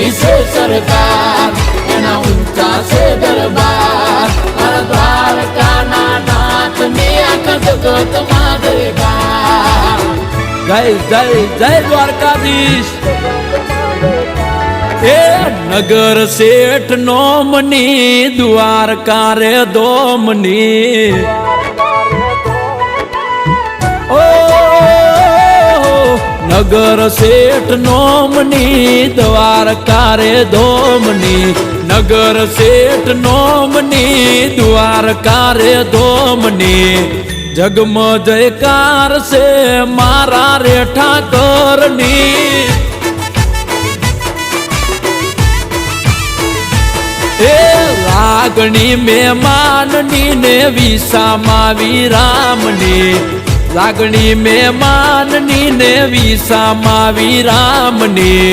ઊંચી છે સરકાર, એના ઊંચા છે દરબાર, મારા દ્વારકાના નાથની આખા જગતમાં જયકાર. જય જય જય દ્વારકાધીશ. એ નગર શેઠ નોમની દ્વારકા રે દોમની. ઓ નગર શેઠ નોમની દ્વારકા રે દોમની, નગર શેઠ નોમની દ્વારકા રે દોમની. જગમ જયકાર છે મારા રે ઠાકરની. એ લાગણી મહેમાનની ને વિસામાં વિરામની, લાગણી મહેમાનની ને વિસામાં વિરામની.